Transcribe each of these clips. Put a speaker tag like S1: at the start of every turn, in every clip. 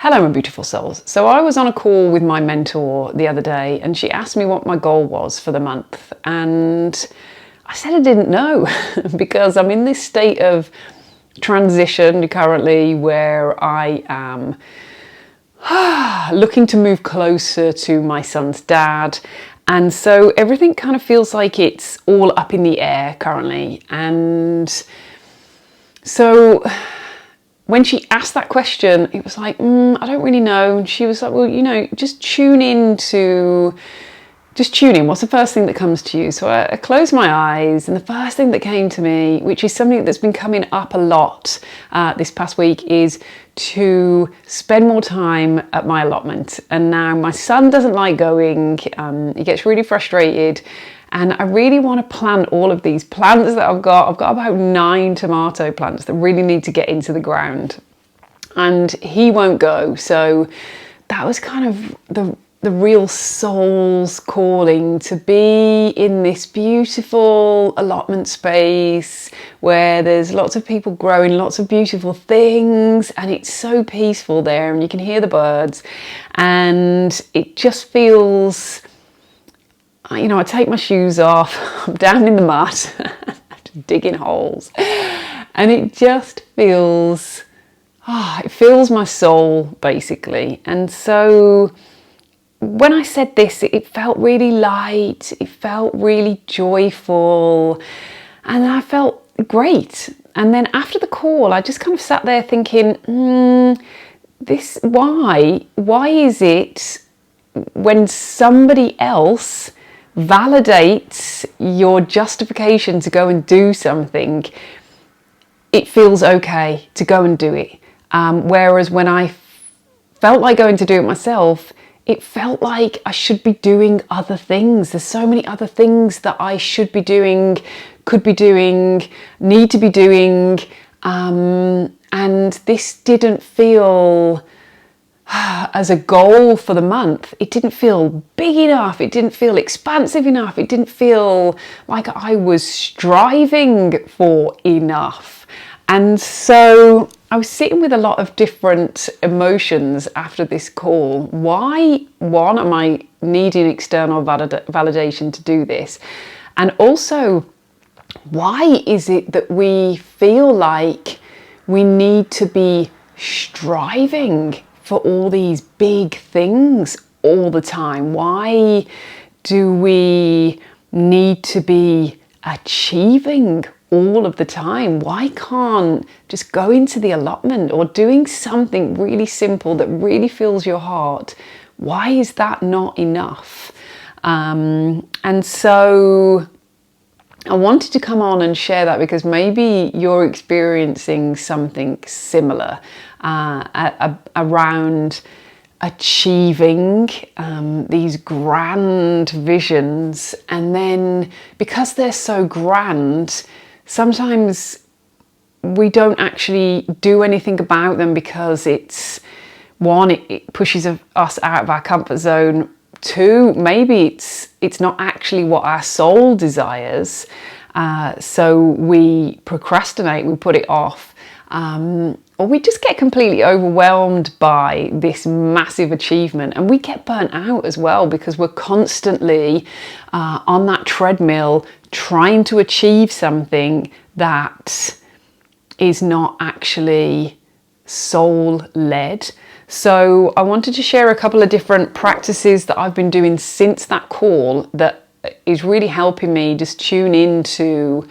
S1: Hello, my beautiful souls. So I was on a call with my mentor the other day and she asked me what my goal was for the month. And I said I didn't know because I'm in this state of transition currently where I am looking to move closer to my son's dad. And so everything kind of feels like it's all up in the air currently. And so when she asked that question, it was like, I don't really know. And she was like, well, just tune in. What's the first thing that comes to you? So I closed my eyes, and the first thing that came to me, which is something that's been coming up a lot this past week, is to spend more time at my allotment. And now my son doesn't like going. He gets really frustrated. And I really want to plant all of these plants that I've got. I've got about 9 tomato plants that really need to get into the ground. And he won't go. So that was kind of the real soul's calling, to be in this beautiful allotment space where there's lots of people growing lots of beautiful things, and it's so peaceful there, and you can hear the birds, and it just feels, I take my shoes off, I'm down in the mud, digging holes, and it just feels, it fills my soul basically. And so when I said this, it felt really light, it felt really joyful, and I felt great. And then after the call, I just kind of sat there thinking, why is it when somebody else validates your justification to go and do something, it feels okay to go and do it? Whereas when I felt like going to do it myself, it felt like I should be doing other things. There's so many other things that I should be doing, could be doing, need to be doing. And this didn't feel as a goal for the month. It didn't feel big enough. It didn't feel expansive enough. It didn't feel like I was striving for enough. And so I was sitting with a lot of different emotions after this call. Why, one, am I needing external validation to do this? And also, why is it that we feel like we need to be striving for all these big things all the time? Why do we need to be achieving all of the time? Why can't just go into the allotment or doing something really simple that really fills your heart? Why is that not enough? And so I wanted to come on and share that because maybe you're experiencing something similar around achieving these grand visions, and then because they're so grand, sometimes we don't actually do anything about them because it pushes us out of our comfort zone. 2, maybe it's not actually what our soul desires, so we procrastinate, we put it off, or we just get completely overwhelmed by this massive achievement, and we get burnt out as well because we're constantly on that treadmill trying to achieve something that is not actually soul-led. So I wanted to share a couple of different practices that I've been doing since that call that is really helping me just tune into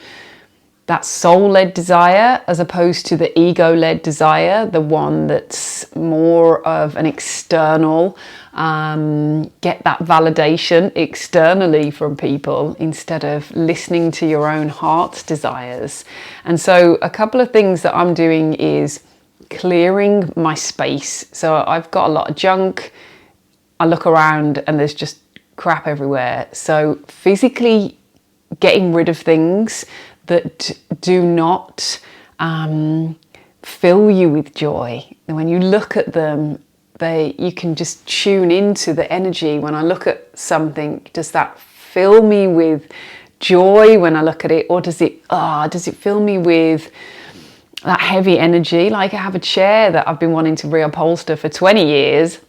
S1: that soul-led desire as opposed to the ego-led desire, the one that's more of an external, get that validation externally from people instead of listening to your own heart's desires. And so a couple of things that I'm doing is clearing my space. So I've got a lot of junk. I look around and there's just crap everywhere. So physically getting rid of things that do not fill you with joy. And when you look at them, you can just tune into the energy. When I look at something, does that fill me with joy when I look at it, or does it fill me with that heavy energy. Like, I have a chair that I've been wanting to reupholster for 20 years.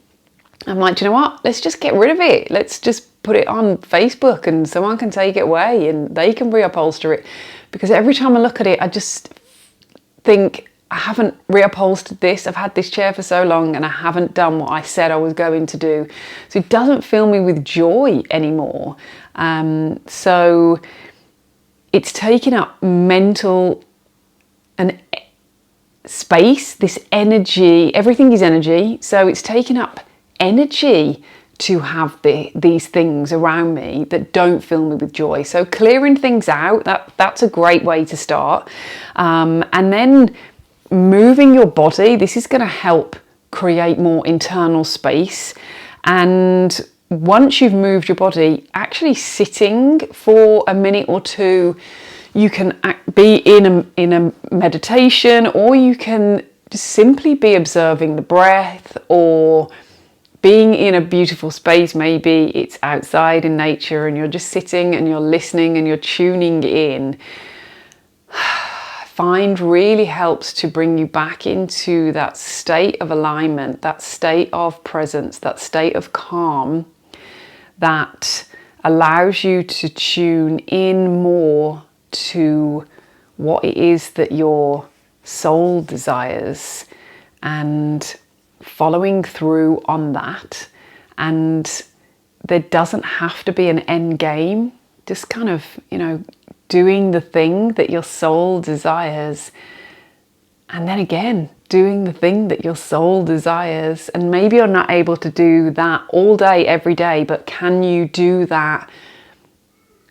S1: I'm like, do you know what? Let's just get rid of it. Let's just put it on Facebook and someone can take it away and they can reupholster it. Because every time I look at it, I just think, I haven't reupholstered this. I've had this chair for so long and I haven't done what I said I was going to do. So it doesn't fill me with joy anymore. So it's taking up mental and space, this energy. Everything is energy. So it's taking up energy to have these things around me that don't fill me with joy. So clearing things out, that's a great way to start. And then moving your body, this is going to help create more internal space. And once you've moved your body, actually sitting for a minute or two, you can be in a meditation, or you can just simply be observing the breath, or being in a beautiful space. Maybe it's outside in nature and you're just sitting and you're listening and you're tuning in. Find really helps to bring you back into that state of alignment, that state of presence, that state of calm that allows you to tune in more to what it is that your soul desires, and following through on that. And there doesn't have to be an end game, just kind of, doing the thing that your soul desires. And then again, doing the thing that your soul desires. And maybe you're not able to do that all day, every day, but can you do that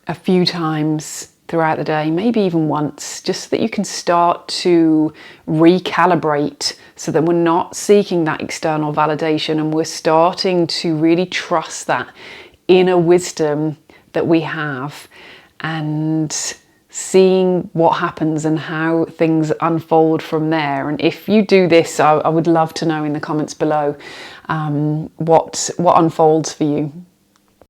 S1: a few times throughout the day, maybe even once, just so that you can start to recalibrate, so that we're not seeking that external validation and we're starting to really trust that inner wisdom that we have, and seeing what happens and how things unfold from there. And if you do this, I would love to know in the comments below what unfolds for you.